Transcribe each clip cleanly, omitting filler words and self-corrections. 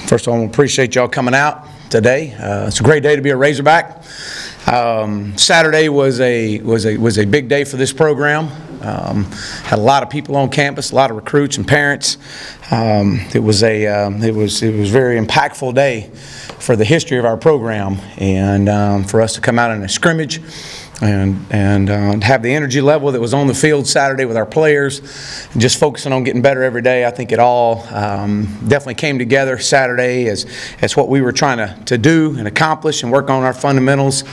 First of all, I appreciate y'all coming out today. It's a great day to be a Razorback. Saturday was a big day for this program. Had a lot of people on campus, a lot of recruits and parents. It was a very impactful day for the history of our program, and for us to come out in a scrimmage and have the energy level that was on the field Saturday with our players, and just focusing on getting better every day. I think it all definitely came together Saturday as what we were trying to do and accomplish and work on our fundamentals,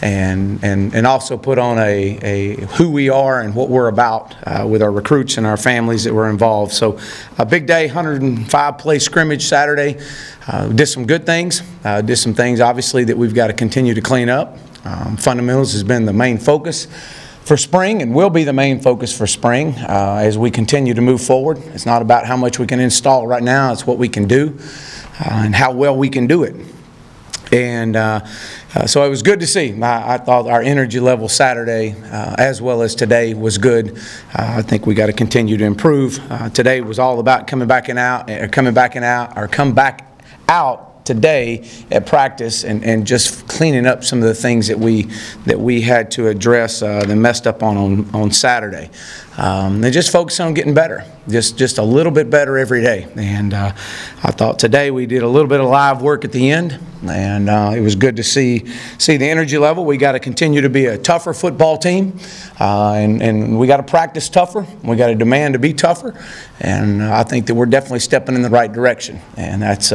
and also put on a who we are and what we're about with our recruits and our families that were involved. So a big day, 105 play scrimmage Saturday. Did some good things, did some things obviously that we've got to continue to clean up. Fundamentals has been the main focus for spring and will be the main focus for spring as we continue to move forward. It's not about how much we can install right now, it's what we can do and how well we can do it. And so it was good to see. I thought our energy level Saturday as well as today was good. I think we got to continue to improve. Today was all about come back out today at practice and just cleaning up some of the things that we had to address that messed up on Saturday. And just focusing on getting better, just a little bit better every day. And I thought today we did a little bit of live work at the end, and it was good to see the energy level. We got to continue to be a tougher football team, and we got to practice tougher. We got to demand to be tougher, and I think that we're definitely stepping in the right direction. And that's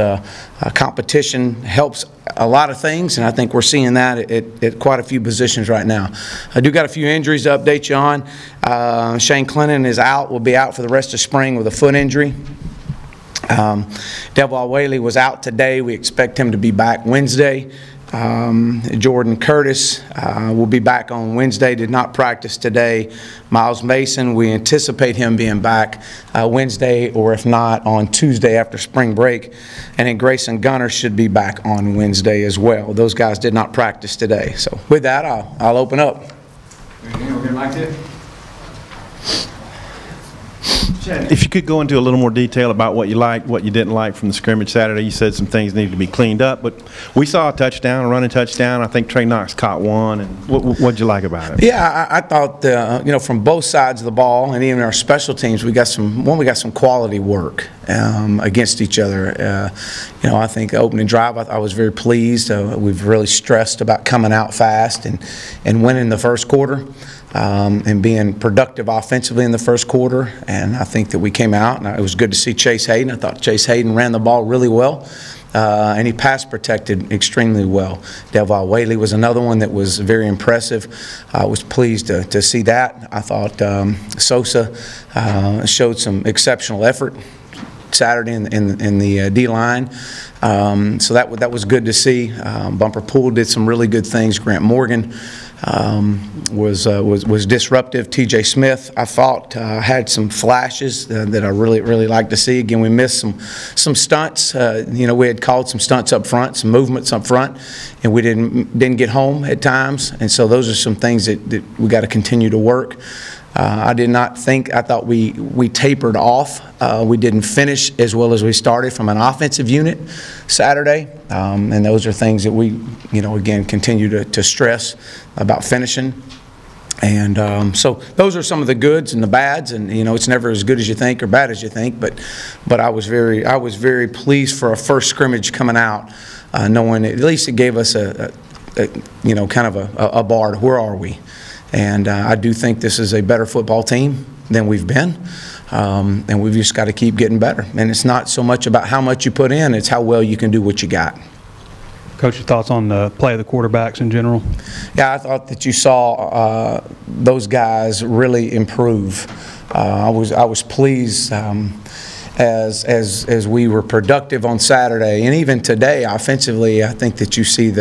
competition helps a lot of things, and I think we're seeing that at quite a few positions right now. I do got a few injuries to update you on. Shane Clinton is out, will be out for the rest of spring with a foot injury. Devil Whaley was out today. We expect him to be back Wednesday. Jordan Curtis will be back on Wednesday, did not practice today. Miles Mason, we anticipate him being back Wednesday, or if not, on Tuesday after spring break. And then Grayson Gunner should be back on Wednesday as well. Those guys did not practice today. So with that, I'll open up. If you could go into a little more detail about what you liked, what you didn't like from the scrimmage Saturday. You said some things needed to be cleaned up, but we saw a touchdown, a running touchdown. I think Trey Knox caught one. And what'd you like about it? Yeah, I thought from both sides of the ball and even our special teams, we got some quality work against each other. I think the opening drive, I was very pleased. We've really stressed about coming out fast and winning the first quarter. And being productive offensively in the first quarter, and I think that we came out, and it was good to see Chase Hayden. I thought Chase Hayden ran the ball really well, and he pass protected extremely well. Devil Whaley was another one that was very impressive. I was pleased to see that. I thought Sosa showed some exceptional effort Saturday in the D-line. So that was good to see. Bumper Poole did some really good things. Grant Morgan was disruptive. T.J. Smith, I thought, had some flashes that I really like to see. Again, we missed some stunts. We had called some stunts up front, some movements up front, and we didn't get home at times. And so those are some things that we got to continue to work. I thought we tapered off. We didn't finish as well as we started from an offensive unit Saturday, and those are things that we, again, continue to stress about finishing. And so those are some of the goods and the bads, and it's never as good as you think or bad as you think. But I was very pleased for a first scrimmage coming out, knowing at least it gave us kind of a bar to where are we. And I do think this is a better football team than we've been, and we've just got to keep getting better. And it's not so much about how much you put in, it's how well you can do what you got. Coach, your thoughts on the play of the quarterbacks in general? Yeah, I thought that you saw those guys really improve. I was pleased as we were productive on Saturday, and even today offensively. I think that you see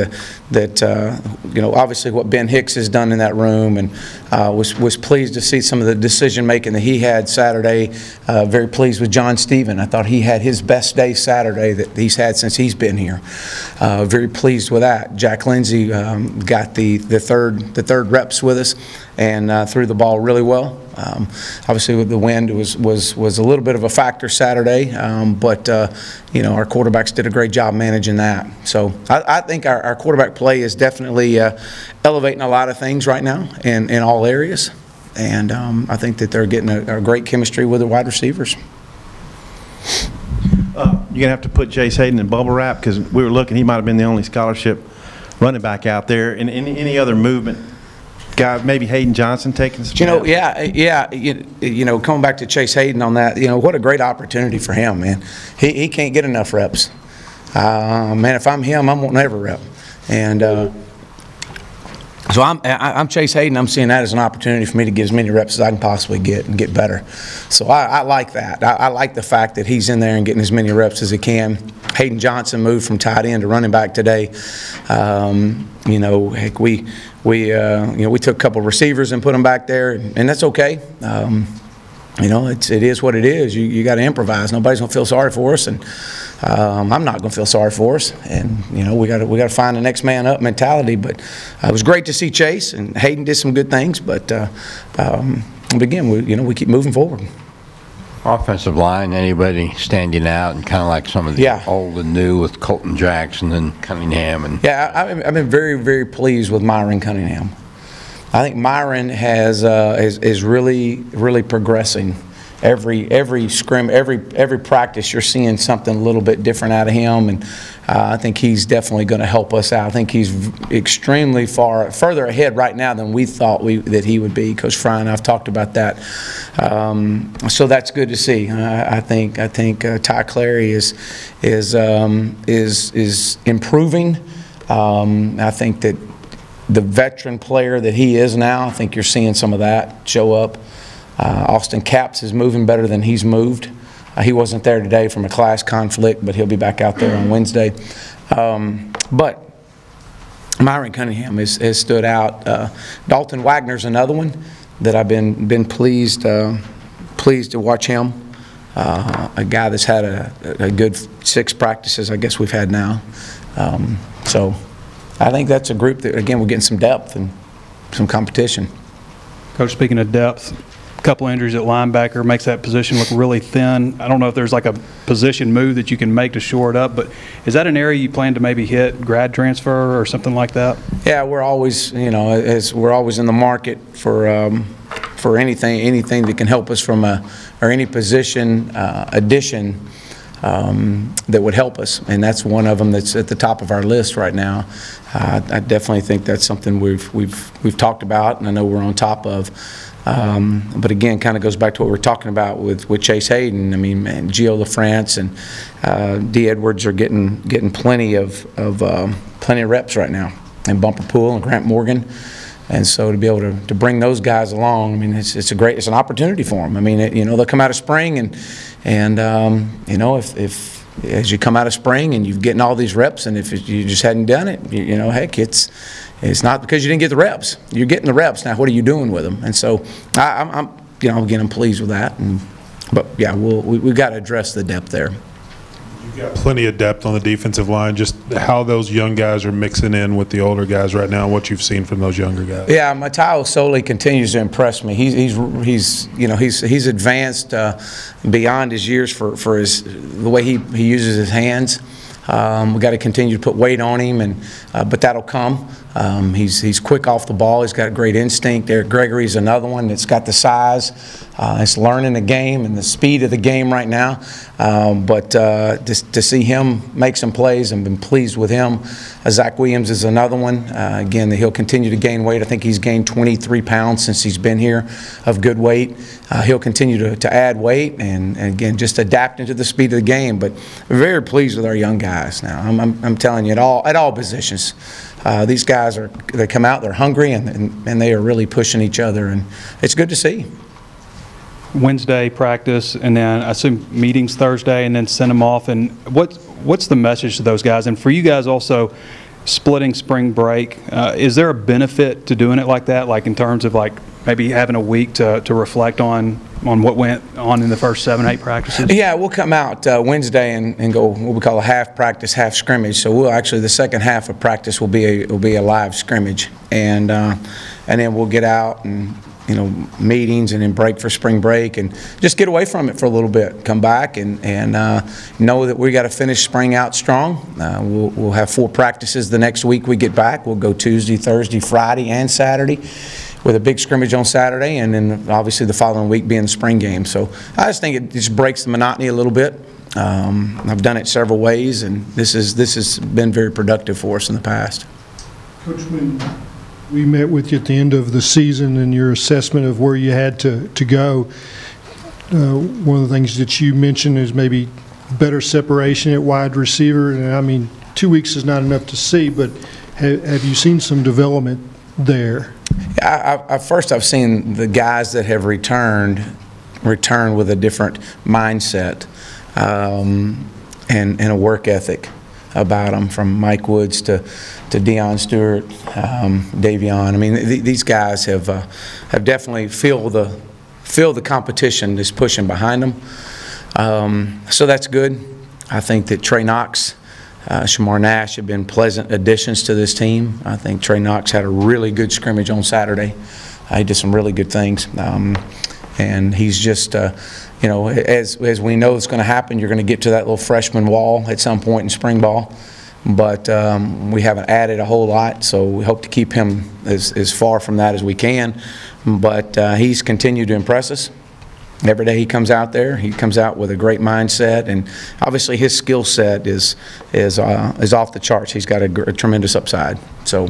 obviously what Ben Hicks has done in that room, and was pleased to see some of the decision making that he had Saturday. Very pleased with John Stephen. I thought he had his best day Saturday that he's had since he's been here. Very pleased with that. Jack Lindsey got the third reps with us and threw the ball really well. Obviously, with the wind was a little bit of a factor Saturday, but our quarterbacks did a great job managing that. So I think our quarterback play is definitely elevating a lot of things right now in all areas, and I think that they're getting a great chemistry with the wide receivers. You're going to have to put Chase Hayden in bubble wrap because we were looking, he might have been the only scholarship running back out there. And any other movement, guy, maybe Hayden Johnson taking some snaps? Coming back to Chase Hayden on that, what a great opportunity for him, man. He can't get enough reps. Man, if I'm him, I'm wanting every rep. And so I'm Chase Hayden. I'm seeing that as an opportunity for me to get as many reps as I can possibly get and get better. So I like that. I like the fact that he's in there and getting as many reps as he can. Hayden Johnson moved from tight end to running back today. Heck, we took a couple of receivers and put them back there, and that's okay. It is what it is. You got to improvise. Nobody's gonna feel sorry for us, and I'm not gonna feel sorry for us. And we got to find the next man up mentality. But it was great to see Chase, and Hayden did some good things. But again, we keep moving forward. Offensive line, anybody standing out, and kind of like some of the old and new with Colton Jackson and Cunningham, and I've been very, very pleased with Myron Cunningham. I think Myron is really progressing. Every scrim, every practice, you're seeing something a little bit different out of him, and I think he's definitely going to help us out. I think he's extremely further ahead right now than we thought that he would be. Coach Fry and I've talked about that, so that's good to see. I think Ty Clary is improving. I think that the veteran player that he is now, I think you're seeing some of that show up. Austin Capps is moving better than he's moved. He wasn't there today from a class conflict, but he'll be back out there on Wednesday. But Myron Cunningham has stood out. Dalton Wagner's another one that I've been pleased to watch him. A guy that's had a good 6 practices, I guess we've had now. So I think that's a group that, again, we're getting some depth and some competition. Coach, speaking of depth, a couple injuries at linebacker makes that position look really thin. I don't know if there's like a position move that you can make to shore it up, but is that an area you plan to maybe hit grad transfer or something like that? Yeah, we're always, we're always in the market for anything that can help us from or any position addition that would help us, and that's one of them that's at the top of our list right now. I definitely think that's something we've talked about, and I know we're on top of. But again, kind of goes back to what we're talking about with Chase Hayden. I mean, man, Gio LaFrance and D. Edwards are getting plenty of reps right now, and Bumper Pool and Grant Morgan. And so to be able to bring those guys along, I mean, it's an opportunity for them. I mean, they'll come out of spring and if as you come out of spring and you're getting all these reps, and if you just hadn't done it, heck, it's not because you didn't get the reps. You're getting the reps now. What are you doing with them? And so I'm pleased with that. But yeah, we've got to address the depth there. You've got plenty of depth on the defensive line. Just how those young guys are mixing in with the older guys right now, and what you've seen from those younger guys. Yeah, Mateo Soli continues to impress me. He's advanced beyond his years for the way he uses his hands. We got to continue to put weight on him, but that'll come. He's quick off the ball. He's got great instinct. Eric Gregory's another one that's got the size. He's learning the game and the speed of the game right now. But just to see him make some plays, I've been pleased with him. Zach Williams is another one. Again, he'll continue to gain weight. I think he's gained 23 pounds since he's been here of good weight. He'll continue to add weight and again, just adapt into the speed of the game. But we're very pleased with our young guys now. I'm telling you, at all positions. These guys they come out, they're hungry, and they are really pushing each other, and it's good to see. Wednesday practice, and then I assume meetings Thursday, and then send them off. And what's the message to those guys? And for you guys also, splitting spring break, is there a benefit to doing it like that, like in terms of like maybe having a week to reflect on what went on in the first 7-8 practices? Yeah, we'll come out Wednesday and go what we call a half practice, half scrimmage. So we'll actually, the second half of practice will be a live scrimmage, and then we'll get out and meetings and then break for spring break and just get away from it for a little bit. Come back and know that we got to finish spring out strong. We'll have 4 practices the next week we get back. We'll go Tuesday, Thursday, Friday, and Saturday with a big scrimmage on Saturday, and then obviously the following week being the spring game. So I just think it just breaks the monotony a little bit. I've done it several ways, and this has been very productive for us in the past. Coach, when we met with you at the end of the season and your assessment of where you had to go, one of the things that you mentioned is maybe better separation at wide receiver. And I mean, 2 weeks is not enough to see, but have you seen some development there? First, I've seen the guys that have returned with a different mindset and a work ethic about them, from Mike Woods to Deion Stewart, Davion. I mean, these guys have definitely feel the competition that's pushing behind them. So that's good. I think that Trey Knox, Shamar Nash have been pleasant additions to this team. I think Trey Knox had a really good scrimmage on Saturday. He did some really good things. And he's just, as we know it's going to happen, you're going to get to that little freshman wall at some point in spring ball. But we haven't added a whole lot, so we hope to keep him as far from that as we can. But he's continued to impress us. Every day he comes out there, he comes out with a great mindset, and obviously his skill set is off the charts. He's got a tremendous upside. So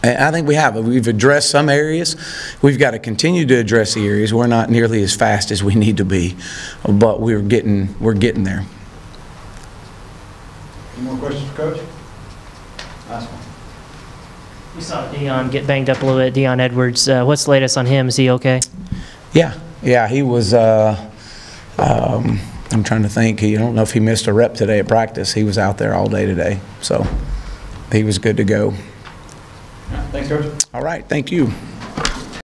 I think we've addressed some areas. We've got to continue to address the areas. We're not nearly as fast as we need to be, but we're getting there. Any more questions for Coach? Last one. We saw Deion get banged up a little bit. Deion Edwards, what's the latest on him? Is he okay? Yeah, he was, I'm trying to think. I don't know if he missed a rep today at practice. He was out there all day today, so he was good to go. Thanks, Coach. All right, thank you.